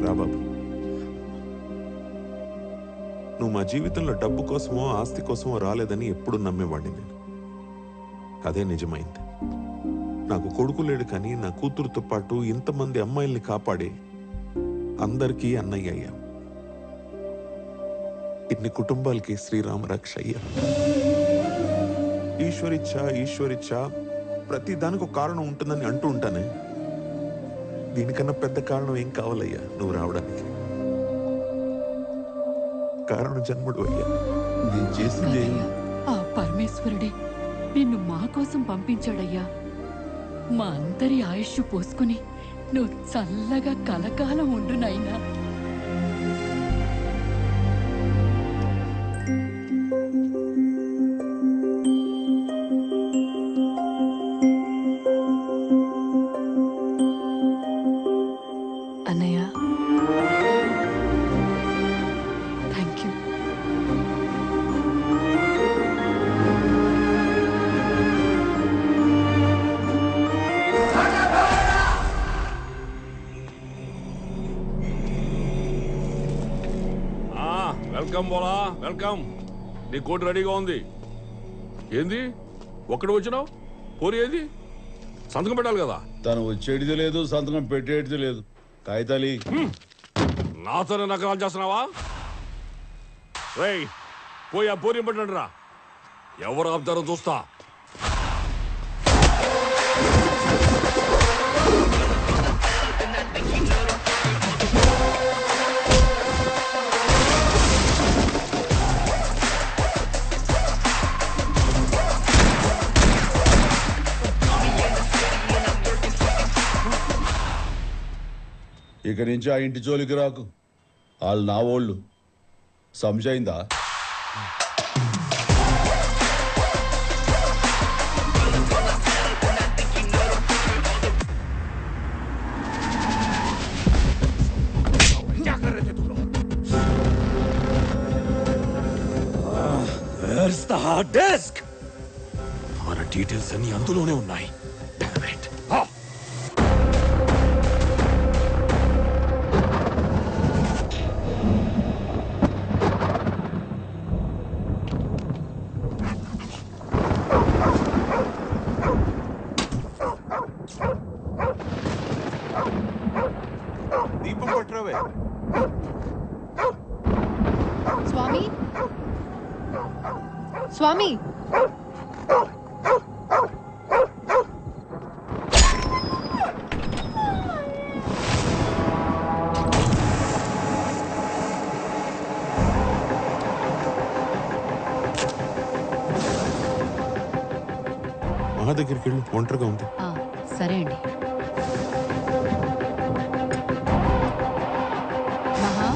రా బాబు. నువ్వు మా జీవితంలో డబ్బు కోసమో ఆస్తి కోసమో రాలేదని ఎప్పుడు నమ్మేవాడిని నేను. అదే నిజమైంది. నాకు కొడుకు లేడు, కానీ నా కూతురుతో పాటు ఇంతమంది అమ్మాయిల్ని కాపాడి అందరికీ అన్నయ్య అయ్యా. ఇన్ని కుటుంబాలకి శ్రీరామ రక్ష అయ్యా. ఈశ్వరిచ్చ ప్రతి దానికి ఒక కారణం ఉంటుందని అంటూ ఉంటానే. దీనికన్నా పెద్ద కారణం ఏం కావాలయ్యా నువ్వు రావడానికి? కారణ జన్ముడు అయ్యా. నేను చేసింది ఆ పరమేశ్వరుడే నిన్ను మా కోసం పంపించాడయ్యా. మా అందరి ఆయుష్ పోసుకుని నువ్వు చల్లగా కలకాలం ఉండు నాయనా. అన్నయ్య, థ్యాంక్ యూ. వెల్కమ్ బోలా, వెల్కమ్. నీ కోట్ రెడీగా ఉంది. ఏంది ఒక్కడు వచ్చినావు? పోరి ఏది? సంతకం పెట్టాలి కదా. తను వచ్చేటిది లేదు, సంతకం పెట్టేటిది లేదు. కాగితాలి నాతోనే నకరాలు చేస్తున్నావా? రేయ్, పోయి ఆ పోరి పెట్టండి రా. ఎవరు ఆపుతారో చూస్తా. ఇక నుంచి ఆ ఇంటి జోలికి రాకు. వాళ్ళు నా ఓళ్ళు. సంశయిందా? మన డీటెయిల్స్ అన్ని అందులోనే ఉన్నాయి. దీపం పట్టరావే. స్వామి, స్వామి, మా దగ్గరికి వెళ్ళు, ఒంటరిగా ఉంది. సరే అండి. మహా,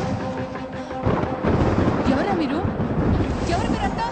ఎవరా మీరు? ఎవరు మీరంతా?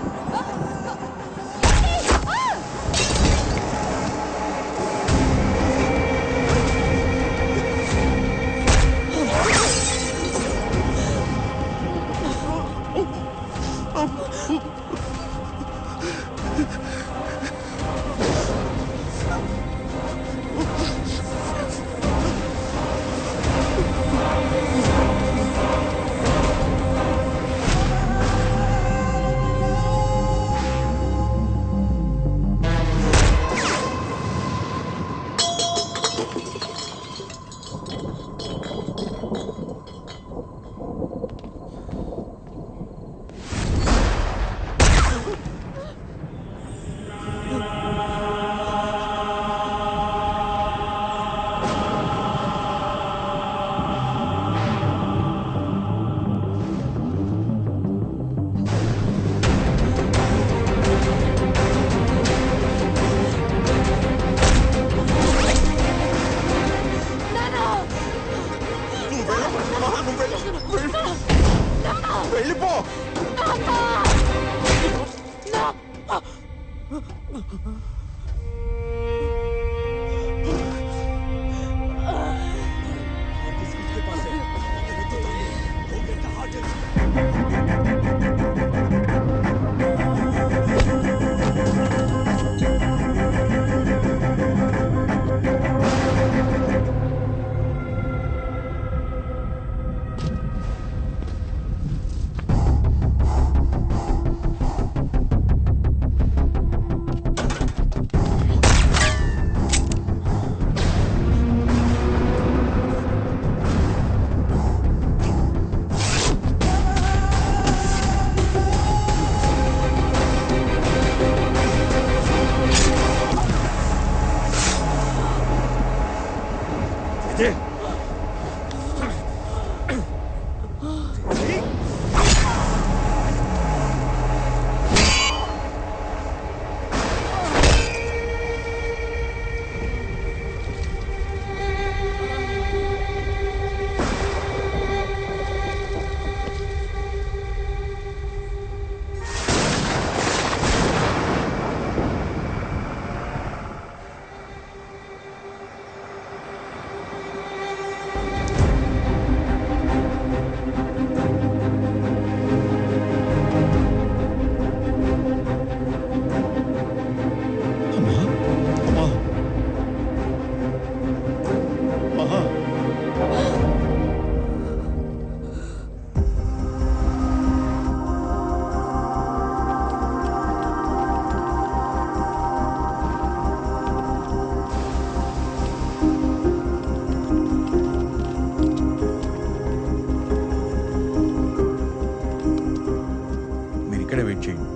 ఇక్కడే వెయిట్ చేయండి.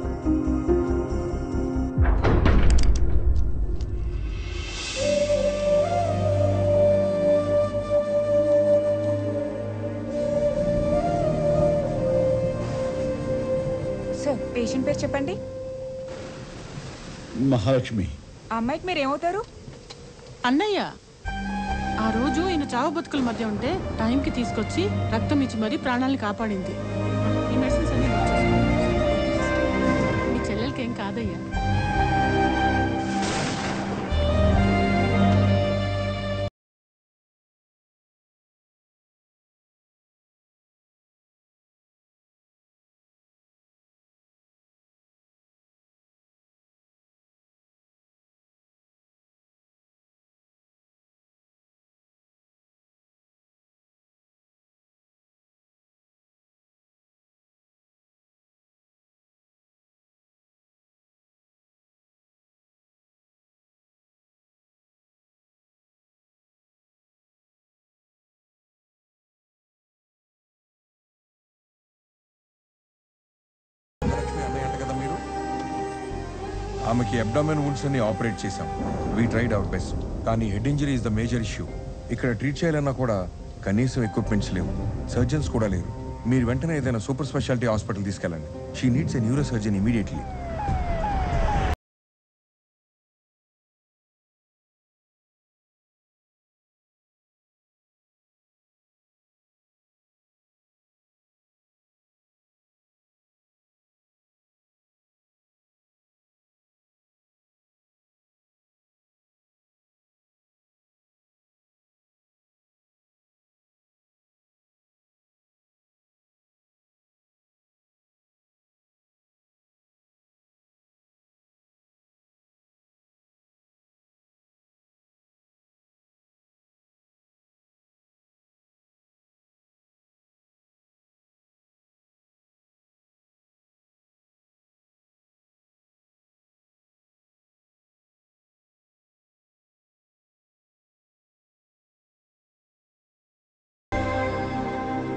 సార్ పేషెంట్ పేరు చెప్పండి. మహాలక్ష్మి. ఆ అమ్మాయికి మీరు ఏమవుతారు? అన్నయ్య ఆ రోజు ఈయన చావు బతుకుల మధ్య ఉంటే టైంకి తీసుకొచ్చి రక్తం ఇచ్చి మరీ ప్రాణాలను కాపాడింది. ఈ మెడిసిన్స్ అన్ని నోట్ చేసుకో. మీ చెల్లెలకి ఏం కాదయ్యా. ఆమెకి అబ్డామెన్ వుండ్స్ అన్ని ఆపరేట్ చేశాం. We tried our best. కానీ head injury is the major issue. ఇక్కడ ట్రీట్ చేయాలన్నా కూడా కనీసం ఎక్విప్మెంట్స్ లేవు, సర్జన్స్ కూడా లేరు. మీరు వెంటనే ఏదైనా సూపర్ స్పెషాలిటీ హాస్పిటల్ తీసుకెళ్ళండి. She needs a neuro surgeon immediately.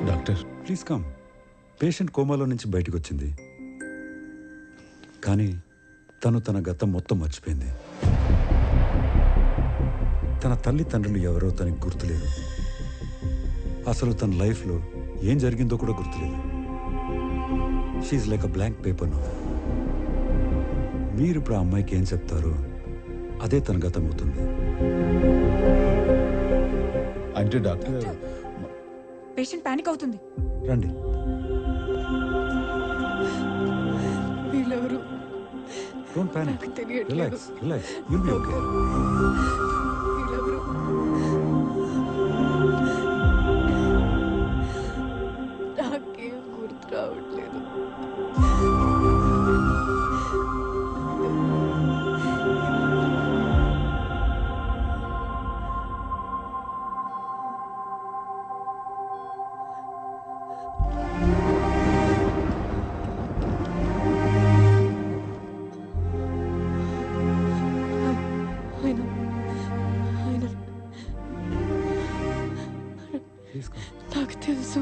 Doctor please come. Patient కోమాలో నుంచి బయటకు వచ్చింది, కానీ తను తన గతం మొత్తం మర్చిపోయింది. తన తల్లి తండ్రులు ఎవరో తనకి గుర్తులేదు. అసలు తన లైఫ్లో ఏం జరిగిందో కూడా గుర్తులేదు. She like a blank paper now. మీరు ఇప్పుడు ఆ అమ్మాయికి ఏం చెప్తారో అదే తన గతం అవుతుంది. అంటే డాక్టర్ పేషెంట్ పానిక్ అవుతుంది. రండి. వీళ్ళెవరు? Don't panic, relax relax, you'll be okay. వీళ్ళెవరు? నాకేం గుర్తు రావట్లేదు. నాకు తెలుసు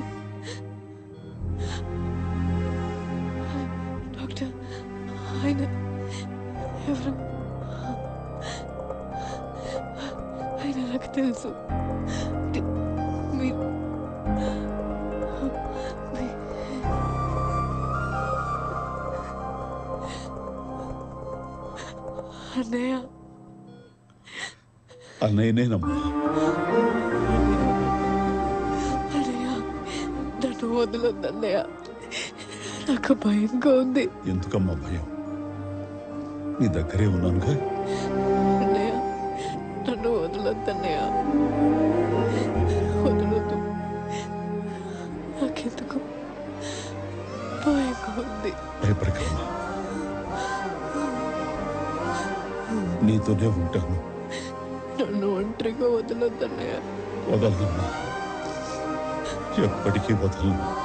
డాక్టర్, ఆయన ఎవరు? ఆయన నాకు తెలుసు. మీ- మీ- అన్నయ్య, అన్నయ్యనేనమ్మా. అన్నయ్య, నన్ను వదలొద్దన్నయ్య, నాకు భయంగా ఉంది. ఎందుకమ్మా భయం? నీ దగ్గరే ఉన్నానుగా. అన్నయ్య, నన్ను వదలొద్దన్నయ్య, వదలొద్దు. నాకెందుకు భయంగా ఉంది. భయపడకమ్మా, నీతోనే ఉంటాను. నన్ను ఒంటరిగా వదలొద్దన్నయ్య. వదలనమ్మా, ఎప్పటికీ వదలను.